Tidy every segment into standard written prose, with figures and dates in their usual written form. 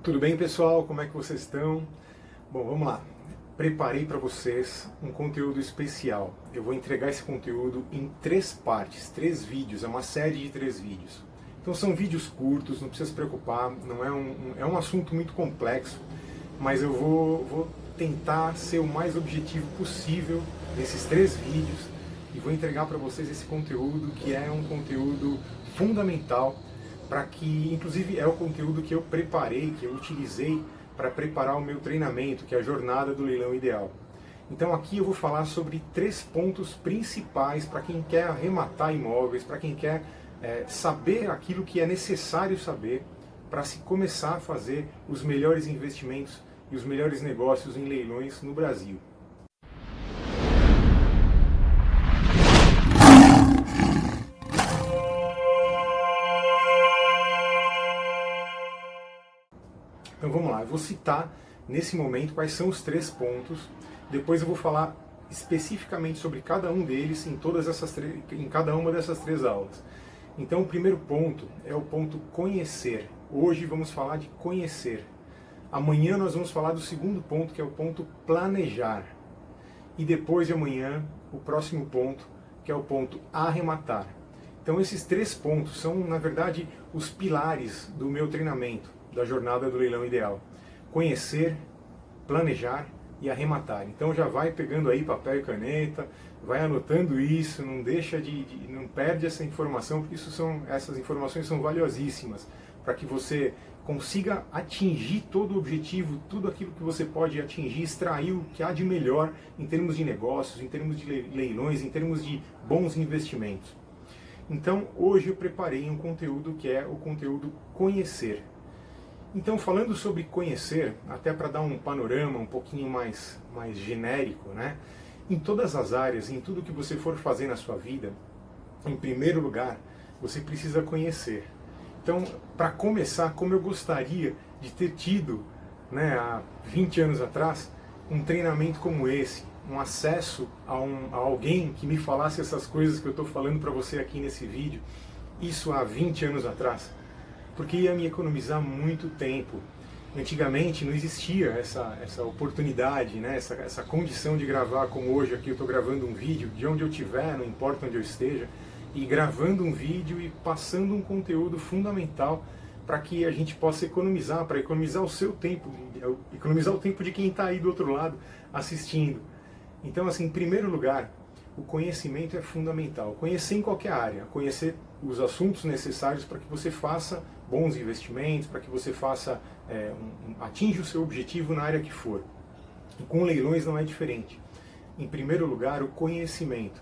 Tudo bem, pessoal? Como é que vocês estão? Bom, vamos lá. Preparei para vocês um conteúdo especial. Eu vou entregar esse conteúdo em 3 partes, 3 vídeos, é uma série de 3 vídeos. Então são vídeos curtos, não precisa se preocupar, não é um assunto muito complexo, mas eu vou tentar ser o mais objetivo possível nesses 3 vídeos e vou entregar para vocês esse conteúdo que é um conteúdo fundamental para que, inclusive, é o conteúdo que eu preparei, que eu utilizei para preparar o meu treinamento, que é a Jornada do Leilão Ideal. Então aqui eu vou falar sobre 3 pontos principais para quem quer arrematar imóveis, para quem quer saber aquilo que é necessário saber para se começar a fazer os melhores investimentos e os melhores negócios em leilões no Brasil. Então vamos lá, eu vou citar nesse momento quais são os 3 pontos, depois eu vou falar especificamente sobre cada um deles em cada uma dessas 3 aulas. Então o primeiro ponto é o ponto conhecer. Hoje vamos falar de conhecer. Amanhã nós vamos falar do segundo ponto, que é o ponto planejar. E depois de amanhã, o próximo ponto, que é o ponto arrematar. Então esses 3 pontos são, na verdade, os pilares do meu treinamento, da Jornada do Leilão Ideal. Conhecer, planejar e arrematar. Então já vai pegando aí papel e caneta, vai anotando isso, não deixa não perde essa informação, porque essas informações são valiosíssimas para que você consiga atingir todo o objetivo, tudo aquilo que você pode atingir, extrair o que há de melhor em termos de negócios, em termos de leilões, em termos de bons investimentos. Então hoje eu preparei um conteúdo que é o conteúdo conhecer. Então, falando sobre conhecer, até para dar um panorama um pouquinho mais genérico, né? Em todas as áreas, em tudo que você for fazer na sua vida, em primeiro lugar, você precisa conhecer. Então, para começar, como eu gostaria de ter tido, né, há 20 anos atrás, um treinamento como esse, um acesso a alguém que me falasse essas coisas que eu estou falando para você aqui nesse vídeo, isso há 20 anos atrás, porque ia me economizar muito tempo. Antigamente não existia essa oportunidade, né? essa condição de gravar como hoje. Aqui eu estou gravando um vídeo de onde eu estiver, não importa onde eu esteja, e gravando um vídeo e passando um conteúdo fundamental para que a gente possa economizar, para economizar o seu tempo, economizar o tempo de quem está aí do outro lado assistindo. Então, assim, em primeiro lugar, o conhecimento é fundamental. Conhecer em qualquer área, conhecer os assuntos necessários para que você faça bons investimentos, para que você atinja o seu objetivo na área que for. E com leilões não é diferente. Em primeiro lugar, o conhecimento.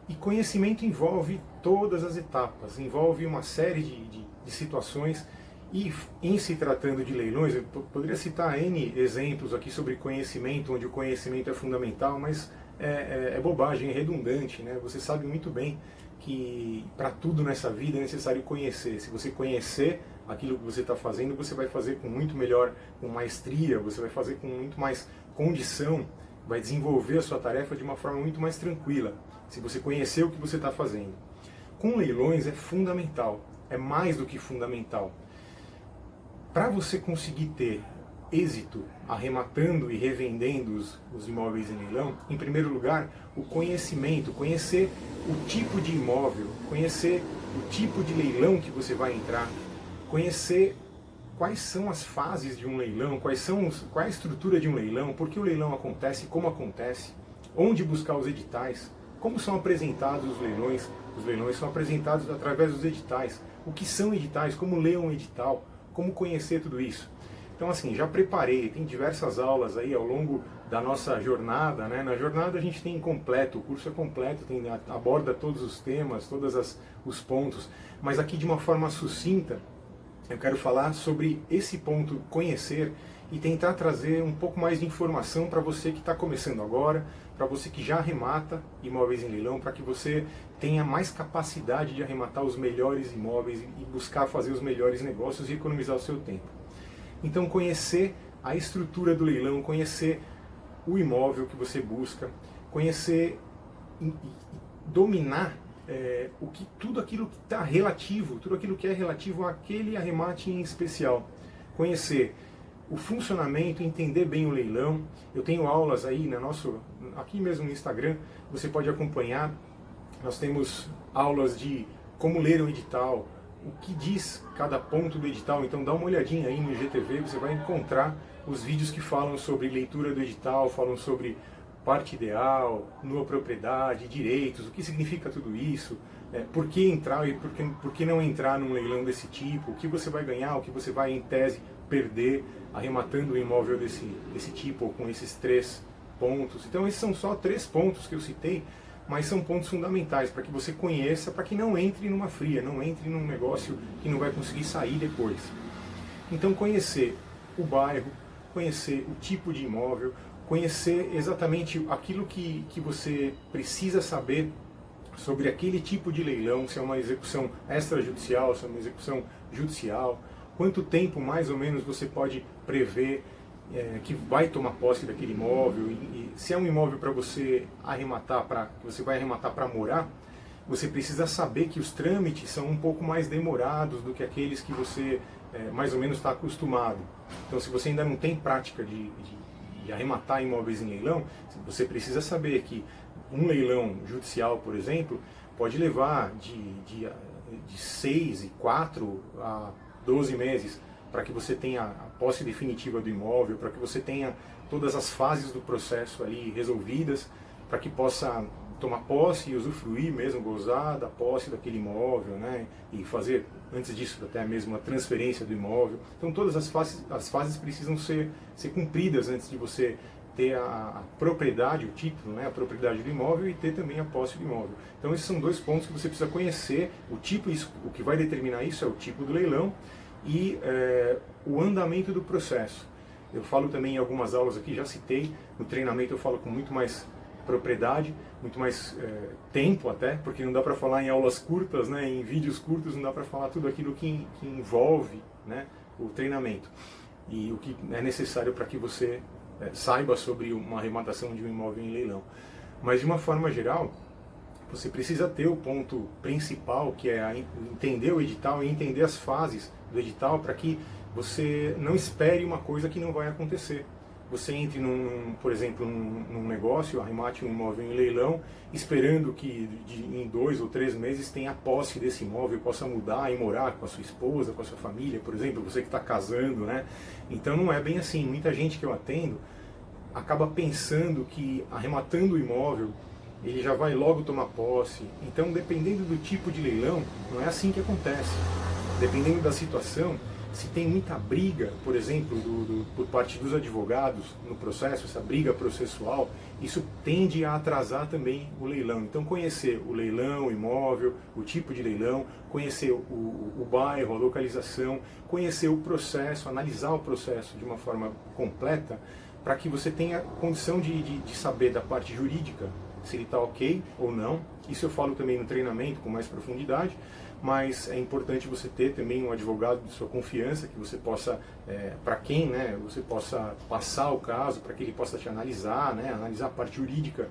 E conhecimento envolve todas as etapas, envolve uma série de situações. E em se tratando de leilões, eu poderia citar N exemplos aqui sobre conhecimento, onde o conhecimento é fundamental, mas é bobagem, é redundante, né? Você sabe muito bem que para tudo nessa vida é necessário conhecer. Se você conhecer aquilo que você está fazendo, você vai fazer com muito melhor, com maestria, você vai fazer com muito mais condição, vai desenvolver a sua tarefa de uma forma muito mais tranquila, se você conhecer o que você está fazendo. Com leilões é fundamental, é mais do que fundamental. Para você conseguir ter êxito arrematando e revendendo os imóveis em leilão, em primeiro lugar, o conhecimento, conhecer o tipo de imóvel, conhecer o tipo de leilão que você vai entrar, conhecer quais são as fases de um leilão, qual é a estrutura de um leilão, por que o leilão acontece, como acontece, onde buscar os editais, como são apresentados os leilões são apresentados através dos editais, o que são editais, como ler um edital, como conhecer tudo isso. Então, assim, já preparei, tem diversas aulas aí ao longo da nossa jornada, né? Na jornada a gente tem completo, o curso é completo, aborda todos os temas, os pontos, mas aqui de uma forma sucinta, eu quero falar sobre esse ponto, conhecer, e tentar trazer um pouco mais de informação para você que está começando agora, para você que já arremata imóveis em leilão, para que você tenha mais capacidade de arrematar os melhores imóveis e buscar fazer os melhores negócios e economizar o seu tempo. Então, conhecer a estrutura do leilão, conhecer o imóvel que você busca, conhecer e dominar tudo aquilo que está relativo, tudo aquilo que é relativo àquele arremate em especial. Conhecer o funcionamento, entender bem o leilão. Eu tenho aulas aí aqui mesmo no Instagram, você pode acompanhar. Nós temos aulas de como ler o edital, o que diz cada ponto do edital. Então dá uma olhadinha aí no IGTV, você vai encontrar os vídeos que falam sobre leitura do edital, falam sobre parte ideal, nua propriedade, direitos, o que significa tudo isso, por que entrar e por que não entrar num leilão desse tipo, o que você vai ganhar, o que você vai, em tese, perder arrematando um imóvel desse tipo, ou com esses 3 pontos. Então esses são só 3 pontos que eu citei, mas são pontos fundamentais para que você conheça, para que não entre numa fria, não entre num negócio que não vai conseguir sair depois. Então conhecer o bairro, conhecer o tipo de imóvel, conhecer exatamente aquilo que você precisa saber sobre aquele tipo de leilão, se é uma execução extrajudicial, se é uma execução judicial, quanto tempo mais ou menos você pode prever que vai tomar posse daquele imóvel, e se é um imóvel para você arrematar, que você vai arrematar para morar, você precisa saber que os trâmites são um pouco mais demorados do que aqueles que você mais ou menos está acostumado. Então, se você ainda não tem prática de arrematar imóveis em leilão, você precisa saber que um leilão judicial, por exemplo, pode levar de 6 e 4 a 12 meses para que você tenha a posse definitiva do imóvel, para que você tenha todas as fases do processo ali resolvidas, para que possa tomar posse e usufruir mesmo, gozar da posse daquele imóvel, né? E fazer, antes disso, até mesmo a transferência do imóvel. Então todas as fases precisam ser cumpridas antes de você ter a propriedade, o título, né? A propriedade do imóvel, e ter também a posse do imóvel. Então esses são 2 pontos que você precisa conhecer. O que vai determinar isso é o tipo do leilão e o andamento do processo. Eu falo também em algumas aulas aqui, já citei, no treinamento eu falo com muito mais propriedade, muito mais tempo até, porque não dá para falar em aulas curtas, né, em vídeos curtos, não dá para falar tudo aquilo que envolve, né, o treinamento e o que é necessário para que você saiba sobre uma arrematação de um imóvel em leilão. Mas de uma forma geral, você precisa ter o ponto principal, que é entender o edital e entender as fases do edital, para que você não espere uma coisa que não vai acontecer. Você entre, por exemplo, num negócio, arremate um imóvel em leilão, esperando que em 2 ou 3 meses tenha a posse desse imóvel, possa mudar e morar com a sua esposa, com a sua família, por exemplo, você que está casando, né? Então não é bem assim. Muita gente que eu atendo acaba pensando que arrematando o imóvel, ele já vai logo tomar posse. Então, dependendo do tipo de leilão, não é assim que acontece. Dependendo da situação, se tem muita briga, por exemplo, por parte dos advogados no processo, essa briga processual, isso tende a atrasar também o leilão. Então, conhecer o leilão, o imóvel, o tipo de leilão, conhecer o bairro, a localização, conhecer o processo, analisar o processo de uma forma completa, para que você tenha condição de saber da parte jurídica se ele está ok ou não. Isso eu falo também no treinamento com mais profundidade, mas é importante você ter também um advogado de sua confiança, que você possa, para quem, né, você possa passar o caso, para que ele possa te analisar, né, analisar a parte jurídica,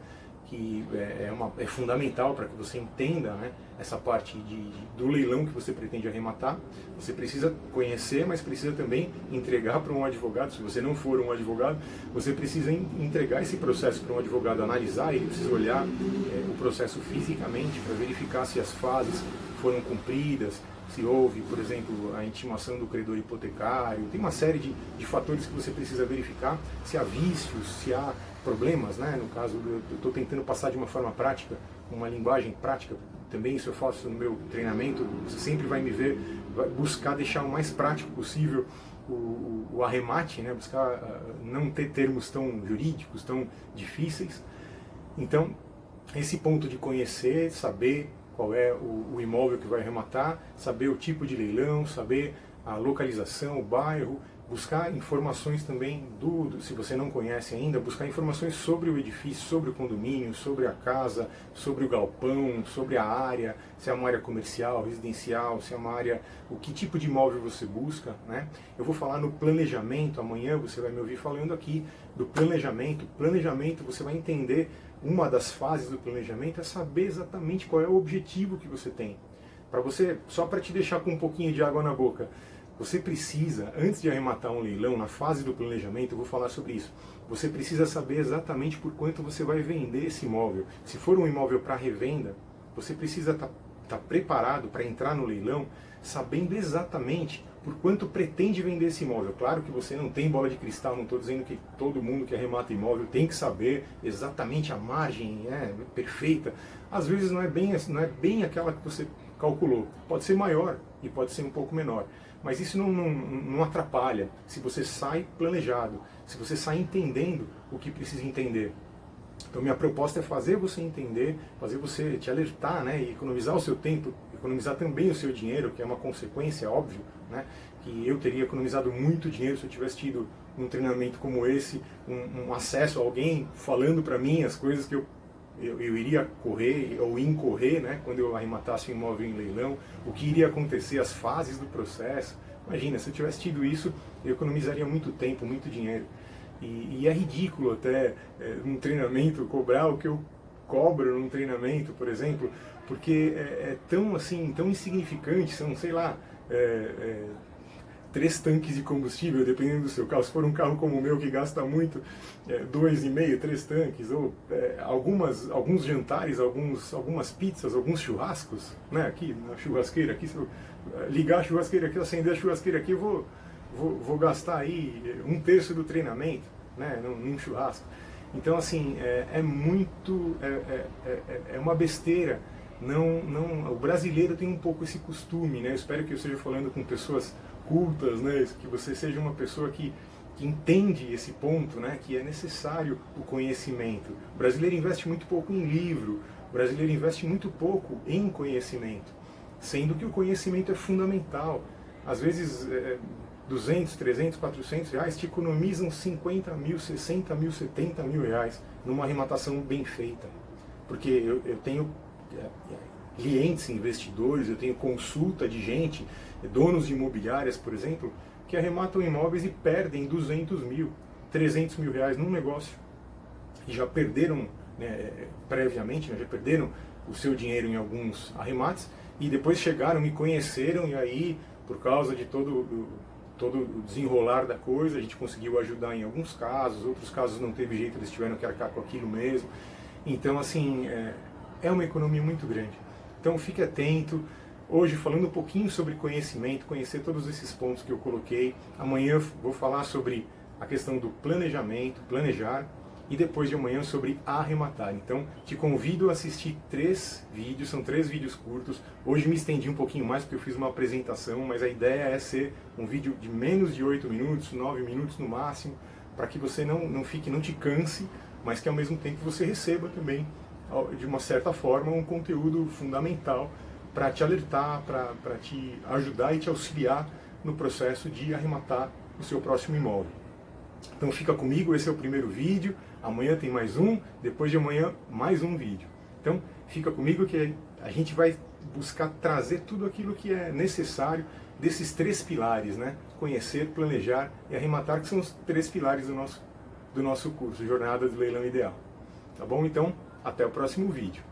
que é fundamental para que você entenda, né, essa parte do leilão que você pretende arrematar. Você precisa conhecer, mas precisa também entregar para um advogado. Se você não for um advogado, você precisa entregar esse processo para um advogado analisar. Ele precisa olhar o processo fisicamente para verificar se as fases foram cumpridas, se houve, por exemplo, a intimação do credor hipotecário. Tem uma série de fatores que você precisa verificar, se há vícios, se há problemas, né? No caso, eu estou tentando passar de uma forma prática, uma linguagem prática, também isso eu faço no meu treinamento. Você sempre vai me ver, vai buscar deixar o mais prático possível o arremate, né? Buscar não ter termos tão jurídicos, tão difíceis. Então, esse ponto de conhecer, saber qual é o imóvel que vai arrematar, saber o tipo de leilão, saber a localização, o bairro, buscar informações também, se você não conhece ainda, buscar informações sobre o edifício, sobre o condomínio, sobre a casa, sobre o galpão, sobre a área, se é uma área comercial, residencial, se é uma área, o que tipo de imóvel você busca, né? Eu vou falar no planejamento, amanhã você vai me ouvir falando aqui do planejamento. Planejamento, você vai entender, uma das fases do planejamento é saber exatamente qual é o objetivo que você tem. Só para te deixar com um pouquinho de água na boca, Você precisa, antes de arrematar um leilão, na fase do planejamento, eu vou falar sobre isso, você precisa saber exatamente por quanto você vai vender esse imóvel. Se for um imóvel para revenda, você precisa estar preparado para entrar no leilão sabendo exatamente por quanto pretende vender esse imóvel. Claro que você não tem bola de cristal, não estou dizendo que todo mundo que arremata imóvel tem que saber exatamente a margem perfeita. Às vezes não é bem aquela que você calculou. Pode ser maior e pode ser um pouco menor. Mas isso não atrapalha se você sai planejado, se você sai entendendo o que precisa entender. Então minha proposta é fazer você entender, fazer você te alertar, né, e economizar o seu tempo, economizar também o seu dinheiro, que é uma consequência, óbvio, né, que eu teria economizado muito dinheiro se eu tivesse tido um treinamento como esse, um acesso a alguém falando para mim as coisas que eu iria correr ou incorrer, né, quando eu arrematasse um imóvel em leilão, o que iria acontecer, as fases do processo. Imagina, se eu tivesse tido isso, eu economizaria muito tempo, muito dinheiro. E é ridículo até num treinamento cobrar o que eu cobro num treinamento, por exemplo, porque é tão assim, tão insignificante, são, sei lá, 3 tanques de combustível, dependendo do seu carro. Se for um carro como o meu que gasta muito, 2,5, 3 tanques, ou alguns jantares, algumas pizzas, alguns churrascos, né? Aqui na churrasqueira, aqui, se eu ligar a churrasqueira aqui, acender a churrasqueira aqui, eu vou gastar aí 1/3 do treinamento, né? Num churrasco. Então, assim, é uma besteira. O brasileiro tem um pouco esse costume, né? Eu espero que eu esteja falando com pessoas cultas, né? Que você seja uma pessoa que entende esse ponto, né? Que é necessário o conhecimento. O brasileiro investe muito pouco em livro, o brasileiro investe muito pouco em conhecimento, sendo que o conhecimento é fundamental. Às vezes, 200, 300, 400 reais te economizam 50 mil, 60 mil, 70 mil reais numa arrematação bem feita. Porque eu tenho clientes, investidores, eu tenho consulta de gente, donos de imobiliárias, por exemplo, que arrematam imóveis e perdem 200 mil, 300 mil reais num negócio. E já perderam, né, previamente, né, já perderam o seu dinheiro em alguns arremates e depois chegaram, me conheceram e aí, por causa de todo o desenrolar da coisa, a gente conseguiu ajudar em alguns casos, outros casos não teve jeito, eles tiveram que arcar com aquilo mesmo. Então, assim, é uma economia muito grande. Então, fique atento. Hoje, falando um pouquinho sobre conhecimento, conhecer todos esses pontos que eu coloquei. Amanhã vou falar sobre a questão do planejamento, planejar, e depois de amanhã sobre arrematar. Então, te convido a assistir 3 vídeos, são 3 vídeos curtos. Hoje me estendi um pouquinho mais porque eu fiz uma apresentação, mas a ideia é ser um vídeo de menos de 8 minutos, 9 minutos no máximo, para que você não te canse, mas que ao mesmo tempo você receba também, de uma certa forma, um conteúdo fundamental para te alertar, para te ajudar e te auxiliar no processo de arrematar o seu próximo imóvel. Então fica comigo, esse é o primeiro vídeo, amanhã tem mais um, depois de amanhã mais um vídeo. Então fica comigo que a gente vai buscar trazer tudo aquilo que é necessário desses 3 pilares, né? Conhecer, planejar e arrematar, que são os 3 pilares do nosso curso, Jornada do Leilão Ideal. Tá bom? Então, até o próximo vídeo.